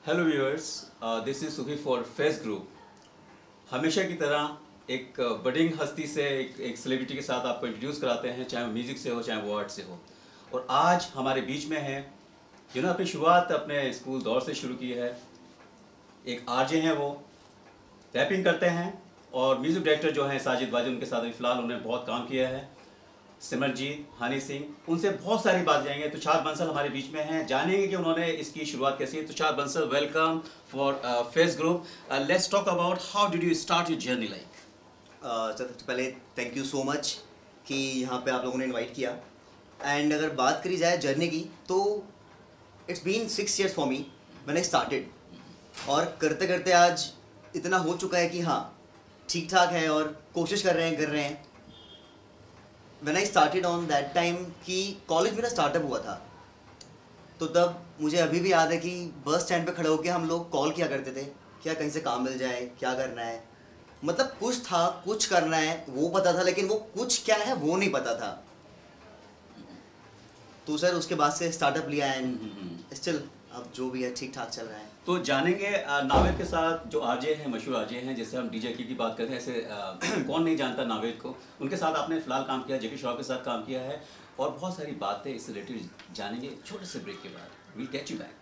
Hello viewers, this is सुखी for face group. हमेशा की तरह एक बडिंग हस्ती से एक सेलिब्रिटी के साथ आपको इंट्रोड्यूस कराते हैं, चाहे वो म्यूज़िक से हो चाहे वो आर्ट से हो। और आज हमारे बीच में है जिन्होंने अपनी शुरुआत अपने स्कूल दौर से शुरू की है। एक आरजे हैं, वो रैपिंग करते हैं और म्यूज़िक डायरेक्टर जो हैं साजिद वाजिद, उनके साथ अभी फ़िलहाल उन्होंने बहुत काम किया है। सिमरनजीत, हनी सिंह, उनसे बहुत सारी बात जाएंगे। तुषार बंसल हमारे बीच में हैं, जानेंगे कि उन्होंने इसकी शुरुआत कैसी है। Tushar Bansal, welcome for face group. Let's talk about how did you start your journey like. सबसे पहले थैंक यू सो मच कि यहाँ पे आप लोगों ने इनवाइट किया। एंड अगर बात करी जाए जर्नी की, तो it's been 6 years for me when I started. और करते करते आज इतना हो चुका है कि हाँ ठीक ठाक है और कोशिश कर रहे हैं। When I started on that time कि कॉलेज मेरा स्टार्टअप हुआ था, तो तब मुझे अभी भी याद है कि बस स्टैंड पे खड़े होकर हम लोग कॉल किया करते थे, क्या कहीं से काम मिल जाए, क्या करना है। मतलब कुछ था, कुछ करना है वो पता था, लेकिन वो कुछ क्या है वो नहीं पता था। तो सर उसके बाद से स्टार्टअप लिया एंड स्टिल अब जो भी है ठीक ठाक चल रहा है। तो जानेंगे नावेद के साथ, जो आरजे हैं, मशहूर आरजे हैं, जैसे हम डीजे की बात करते हैं, ऐसे कौन नहीं जानता नावेद को। उनके साथ आपने फिलहाल काम किया, जेके श्रॉफ के साथ काम किया है और बहुत सारी बातें इससे रिलेटेड जानेंगे छोटे से ब्रेक के बाद। We'll catch you back.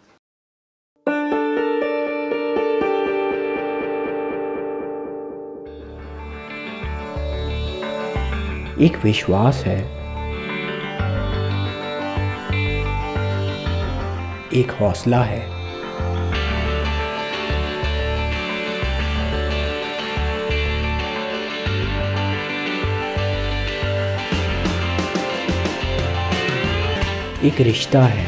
एक विश्वास है, एक हौसला है, एक रिश्ता है,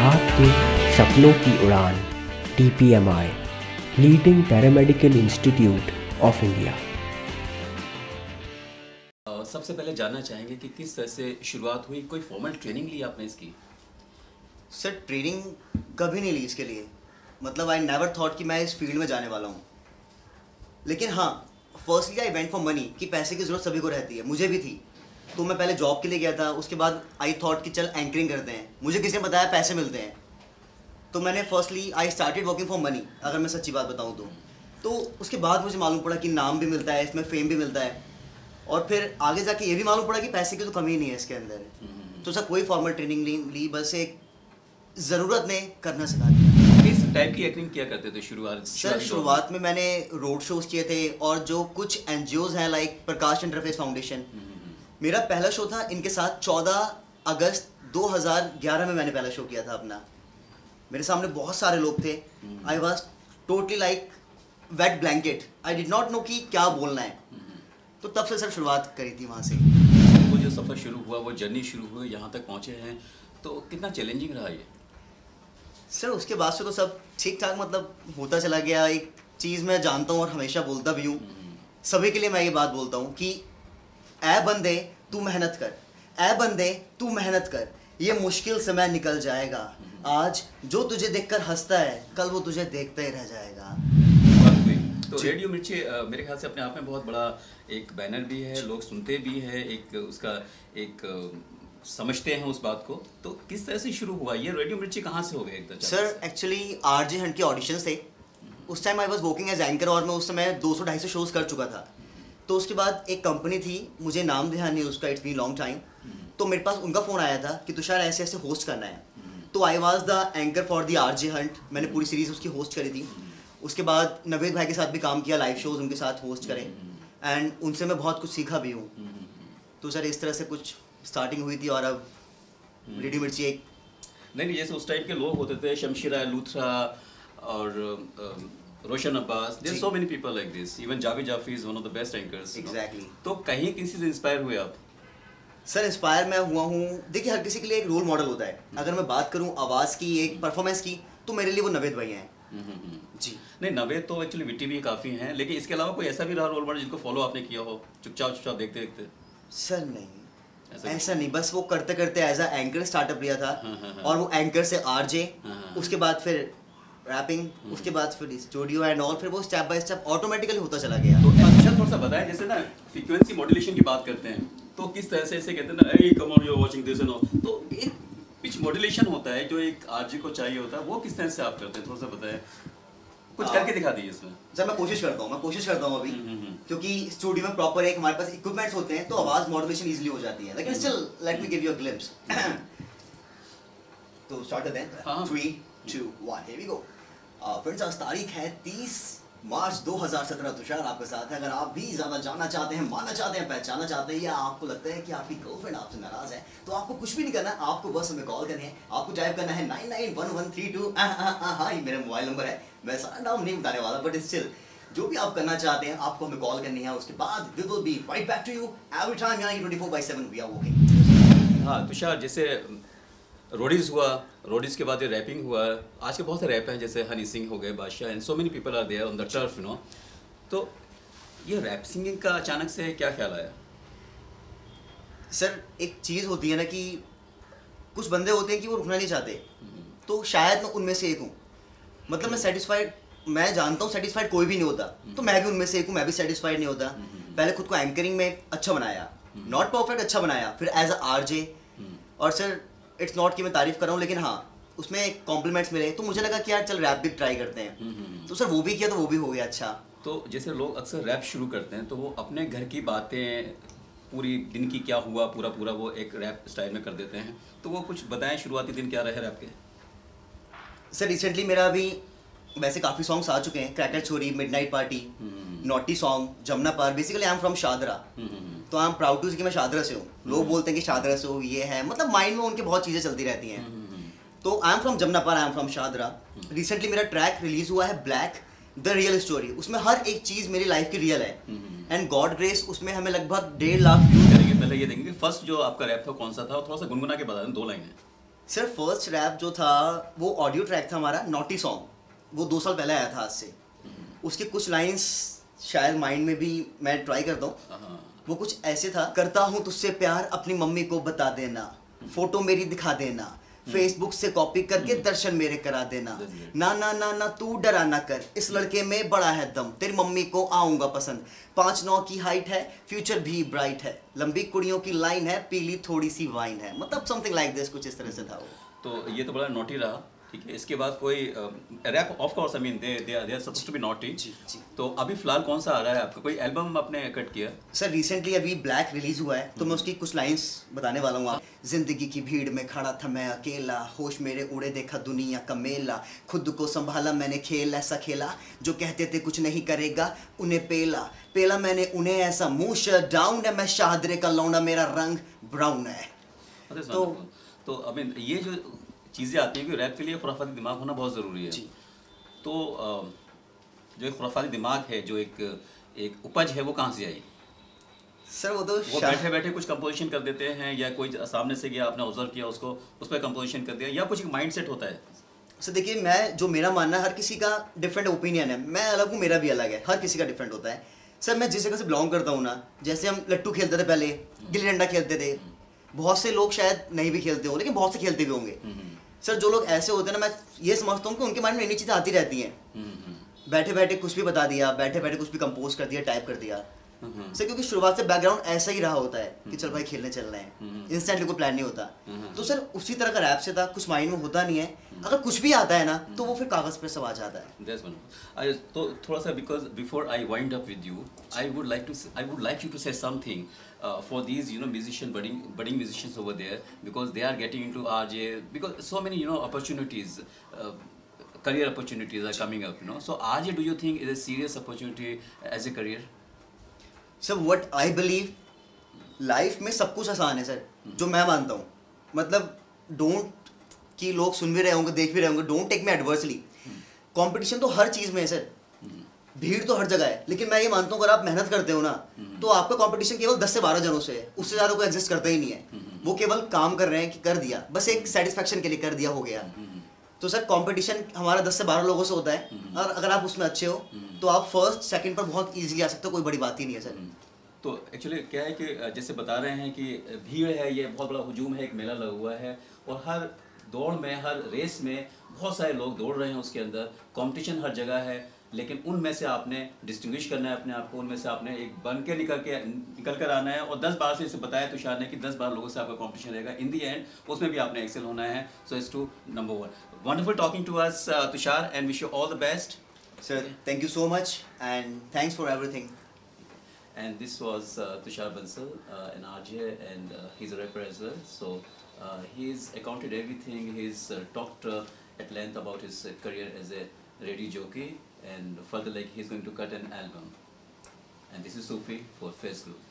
आपके सपनों की उड़ान। DPMI, leading paramedical institute of India. सबसे पहले जानना चाहेंगे कि किस तरह से शुरुआत हुई, कोई फॉर्मल ट्रेनिंग ली आपने इसकी? सर ट्रेनिंग कभी नहीं ली इसके लिए। मतलब आई नेवर थॉट कि मैं इस फील्ड में जाने वाला हूँ। लेकिन हाँ, firstly I went for money, कि पैसे की ज़रूरत सभी को रहती है, मुझे भी थी। तो मैं पहले जॉब के लिए गया था, उसके बाद आई थॉट कि चल एंकरिंग करते हैं। मुझे किसी ने बताया पैसे मिलते हैं, तो मैंने firstly I started working for money, अगर मैं सच्ची बात बताऊँ तो उसके बाद मुझे मालूम पड़ा कि नाम भी मिलता है इसमें, फेम भी मिलता है। और फिर आगे जाके ये भी मालूम पड़ा कि पैसे की तो कमी नहीं है इसके अंदर। तो सर कोई फॉर्मल ट्रेनिंग नहीं ली, बस एक ज़रूरत ने करना सिखा दिया। किस टाइप की एक्टिंग किया करते थे शुरुआत? सर शुरुआत में मैंने रोड शोज किए थे, और जो कुछ NGOs हैं लाइक प्रकाश इंटरफेस फाउंडेशन, मेरा पहला शो था इनके साथ 14 अगस्त 2011 में मैंने पहला शो किया था अपना। मेरे सामने बहुत सारे लोग थे। I was totally like wait blanket, I did not know कि क्या बोलना है। तो तब से सर शुरुआत करी थी वहाँ से। वो जो सफ़र शुरू हुआ, वो जर्नी शुरू हुई, यहाँ तक पहुँचे हैं, तो कितना चैलेंजिंग रहा ये? सर उसके बाद से तो सब ठीक ठाक मतलब होता चला गया। एक चीज़ मैं जानता हूँ और हमेशा बोलता भी हूँ, सभी के लिए मैं ये बात बोलता हूँ कि ऐ बंदे तू मेहनत कर, ऐ बंदे तू मेहनत कर, ये मुश्किल समय निकल जाएगा। आज जो तुझे देखकर हंसता है, कल वो तुझे देखता ही रह जाएगा। तो रेडियो मिर्ची मेरे ख्याल से अपने आप में बहुत बड़ा एक बैनर भी है, लोग सुनते भी हैं, एक उसका एक समझते हैं उस बात को। तो किस तरह से शुरू हुआ ये रेडियो मिर्ची, कहाँ से हो गया एकदम? सर एक्चुअली आरजे हंट के ऑडिशंस थे उस time. I was working as anchor और मैं उस समय 200-250 शोज़ कर चुका था। तो उसके बाद एक कंपनी थी, मुझे नाम ध्यान नहीं उसका, इट्स बीन लॉन्ग टाइम। तो मेरे पास उनका फ़ोन आया था कि तुषार ऐसे ऐसे होस्ट करना है। तो I was the anchor for the RJ Hunt. मैंने पूरी सीरीज़ उसकी होस्ट करी थी। उसके बाद नवेद भाई के साथ भी काम किया, लाइव शोज़ उनके साथ होस्ट करें, एंड उनसे मैं बहुत कुछ सीखा भी हूँ। तो सर इस तरह से कुछ स्टार्टिंग हुई थी और अब रेडियो मिर्ची एक नहीं, जैसे उस टाइप के लोग होते थे, शमशीरा लूथरा और Roshan Abbas, there so many people like this, even Javed Jaffrey is one of the best anchors. Exactly. तो कहीं किसी से इंस्पायर हुए आप? सर इंस्पायर मैं हुआ हूँ, देखिए हर किसी के लिए एक रोल मॉडल होता है। अगर मैं बात करूँ आवाज़ की, एक परफॉर्मेंस की, तो मेरे लिए वो नवेद भाई हैं। जी नहीं, नवेद तो एक्चुअली विट्टी भी काफ़ी हैं, लेकिन इसके अलावा कोई ऐसा भी रहा रोल मॉडल जिनको फॉलो आपने किया हो, चुपचाप देखते देखते? सर नहीं, ऐसा नहीं, बस वो करते करते एज अ एंकर स्टार्टअप लिया था। और वो एंकर से आरजे, उसके बाद फिर रैपिंग, उसके बाद फिर स्टूडियो एंड ऑल, फिर वो स्टेप बाय स्टेप ऑटोमेटिकली होता चला गया। तो अच्छा थोड़ा सा बताएं, जैसे ना फ्रीक्वेंसी मॉड्यूलेशन की बात करते हैं, तो किस तरह से इसे कहते हैं ना, hey come on you're watching this and all, तो पिच मॉड्यूलेशन होता है जो एक आरजे को चाहिए होता है, वो किस तरह से आप करते हैं, थोड़ा सा बताएं, कुछ करके दिखा दीजिए इसमें। सर मैं कोशिश करता हूँ अभी, क्योंकि स्टूडियो में प्रॉपर एक हमारे पास इक्विपमेंट्स होते हैं तो आवाज मॉड्यूलेशन इजीली हो जाती है, लेकिन still let me give you a glimpse. तो स्टार्ट करते हैं, 3 2 1 हियर वी गो। फ्रेंड्स, आज तारीख है 30 मार्च 2017। तुषार आपके साथ है। अगर आप भी ज़्यादा जानना चाहते हैं, मानना चाहते हैं, पहचानना चाहते हैं, या आपको लगता है कि आपकी गर्लफ्रेंड आपसे नाराज़ है, तो आपको कुछ भी नहीं करना, आपको बस हमें कॉल करनी है। आपको टाइप करना है 991132। हाँ, ये मेरा मोबाइल नंबर है। मैं सारा नाम नहीं बताने वाला, बट स्टिल जो भी आप करना चाहते हैं आपको हमें कॉल करनी है। उसके बाद we will be right back to you every time. यहाँ 24/7 वी आर वर्किंग। हाँ तुषार, जैसे रोडीज हुआ, रोडीज के बाद ये रैपिंग हुआ, आज के बहुत से रैप हैं जैसे हनी सिंह हो गए, Badshah, and so many people are there on the turf, you know. तो ये रैप सिंगिंग का अचानक से क्या ख्याल आया? सर एक चीज़ होती है ना कि कुछ बंदे होते हैं कि वो रुकना नहीं चाहते, तो शायद मैं उनमें से एक हूँ। मतलब मैं सेटिस्फाइड, मैं जानता हूँ सेटिस्फाइड कोई भी नहीं होता, तो मैं भी उनमें से एक हूँ। मैं भी सेटिस्फाइड नहीं होता। पहले खुद को एंकरिंग में अच्छा बनाया, नॉट परफेक्ट, अच्छा बनाया, फिर एज अ आरजे। और सर इट्स नॉट कि मैं तारीफ कर रहा हूँ, लेकिन हाँ उसमें कॉम्प्लीमेंट्स मिले तो मुझे लगा कि यार चल रैप भी ट्राई करते हैं। तो सर वो भी किया तो वो भी हो गया अच्छा। तो जैसे लोग अक्सर रैप शुरू करते हैं तो वो अपने घर की बातें, पूरी दिन की क्या हुआ पूरा पूरा वो एक रैप स्टाइल में कर देते हैं, तो वो कुछ बताएं, शुरुआती दिन क्या रहे रैप के? सर रिसेंटली मेरा अभी वैसे काफ़ी सॉन्ग्स आ चुके हैं। क्रैकर छोरी, midnight party, naughty song, Jamuna Paar. Basically I am from Shahdara, तो आई एम प्राउड टू से कि मैं शादरा से हूँ। लोग बोलते हैं कि शादरा से हो, ये है, मतलब माइंड में उनके बहुत चीज़ें चलती रहती हैं। तो I am from Jamuna Paar, I am from Shahdara. Recently मेरा ट्रैक रिलीज हुआ है ब्लैक द रियल स्टोरी। उसमें हर एक चीज़ मेरी लाइफ की रियल है, एंड गॉड ग्रेस उसमें हमें लगभग 1.5 लाख व्यू करेंगे। पहले ये देखेंगे फर्स्ट जो आपका रैप था कौन सा था, और थोड़ा सा गुनगुना के बता दें, 2 लाइनें। सर फर्स्ट रैप जो था वो ऑडियो ट्रैक था हमारा, नॉटी सॉन्ग। वो 2 साल पहले आया था आज से। उसके कुछ लाइंस शायद माइंड में भी मैं ट्राई करता हूँ। वो कुछ ऐसे था, करता हूँ तुझसे प्यार, अपनी मम्मी को बता देना, फोटो मेरी दिखा देना, फेसबुक से कॉपी करके दर्शन मेरे करा देना, ना ना ना ना तू डरा ना कर, इस लड़के में बड़ा है दम, तेरी मम्मी को आऊंगा पसंद, 5'9" की हाइट है, फ्यूचर भी ब्राइट है, लंबी कुड़ियों की लाइन है, पीली थोड़ी सी वाइन है। मतलब समथिंग लाइक दिस, कुछ इस तरह से था वो। तो ये तो बड़ा नोटी रहा, ठीक है। इसके बाद कोई rap of course, I mean they are supposed to be naughty. जी। तो अभी फिलहाल कौन सा आ रहा है आपका? कोई एल्बम आपने कट किया? सर रिसेंटली अभी ब्लैक रिलीज हुआ है, तो मैं उसकी कुछ लाइंस बताने वाला हूँ। जिंदगी की भीड़ में खड़ा था मैं अकेला, होश मेरे उड़े देखा दुनिया का मेला, खुद को संभाला मैंने खेल ऐसा खेला, जो कहते थे कुछ नहीं करेगा उन्हें पेला, पेला मैंने उन्हें ऐसा, मुंह शट डाउन है, मैं शाहदरे का लौंडा, मेरा रंग ब्राउन है। तो आई मीन ये जो चीज़ें आती हैं कि रैप के लिए खुराफाती दिमाग होना बहुत ज़रूरी है। जी। तो जो एक खुराफाती दिमाग है, जो एक उपज है, वो कहाँ से आई? सर वो तो बैठे बैठे कुछ कंपोजिशन कर देते हैं, या कोई सामने से गया, आपने ऑब्जर्व किया उसको, उस पर कंपोजिशन कर दिया, या कुछ एक माइंड सेट होता है? सर देखिए, मैं जो मेरा मानना है, हर किसी का डिफरेंट ओपिनियन है। मैं अलग हूँ, मेरा भी अलग है, हर किसी का डिफरेंट होता है। सर मैं जिस जगह से बिलोंग करता हूँ ना, जैसे हम लट्टू खेलते थे पहले, गिल्ली डंडा खेलते थे, बहुत से लोग शायद नहीं भी खेलते हो, लेकिन बहुत से खेलते भी होंगे। सर जो लोग ऐसे होते हैं ना, मैं ये समझता हूँ कि उनके माइंड में इन्हीं चीज़ें आती रहती हैं। बैठे बैठे कुछ भी बता दिया, बैठे बैठे कुछ भी कंपोज कर दिया, टाइप कर दिया। सर क्योंकि शुरुआत से बैकग्राउंड ऐसा ही रहा होता है कि चल भाई खेलने चल रहे हैं, इंस्टेंटली कोई प्लान नहीं होता। तो सर उसी तरह का रैप से था, कुछ माइंड में होता नहीं है, अगर कुछ भी आता है ना तो वो फिर कागज पे सब आ जाता है। तो थोड़ा सा, because before I wind up with you, I would like you to say something for these musician budding musicians over there, because they are getting into RJ, because so many opportunities, career opportunities are coming up, so RJ, do you think is a serious opportunity as a career? So what I believe, life में सब कुछ आसान है sir, जो मैं मानता हूँ। मतलब डोंट कि लोग सुन भी रहे होंगे, देख भी रहे होंगे, don't take me adversely. Competition तो हर चीज़ में है सर, भीड़ तो हर जगह है, लेकिन मैं ये मानता हूँ अगर आप मेहनत करते हो ना, तो आपका कंपटीशन केवल 10 से 12 जनों से है, उससे ज़्यादा कोई एग्जिस्ट करता ही नहीं है। वो केवल काम कर रहे हैं कि कर दिया, बस एक सेटिस्फेक्शन के लिए कर दिया, हो गया। तो सर कंपटीशन हमारा 10 से 12 लोगों से होता है, और अगर आप उसमें अच्छे हो तो आप फर्स्ट सेकंड पर बहुत ईजिली आ सकते हो, कोई बड़ी बात ही नहीं है सर। तो एक्चुअली क्या है कि जैसे बता रहे हैं कि भीड़ है, ये बहुत बड़ा हुजूम है, एक मेला लगा हुआ है, और हर दौड़ में, हर रेस में बहुत सारे लोग दौड़ रहे हैं, उसके अंदर कंपटीशन हर जगह है, लेकिन उनमें से आपने डिस्टिंग्विश करना है अपने आप को, उनमें से आपने एक बन के निकल कर आना है। और 10 बार से इसे बताया तुषार ने कि 10 बार लोगों से आपका कॉम्पिटिशन रहेगा, इन दी एंड उसमें भी आपने एक्सेल होना है। So it's to number 1। Wonderful talking to us Tushar, and wish you all the best. Sir, thank you so much and thanks for everything. And this was Tushar Bansal, an RJ, and he's a rapper as well. So he's accounted everything. He's talked at length about his career as a radio jockey, and further like he's going to cut an album. And this is Sufi for Face Group.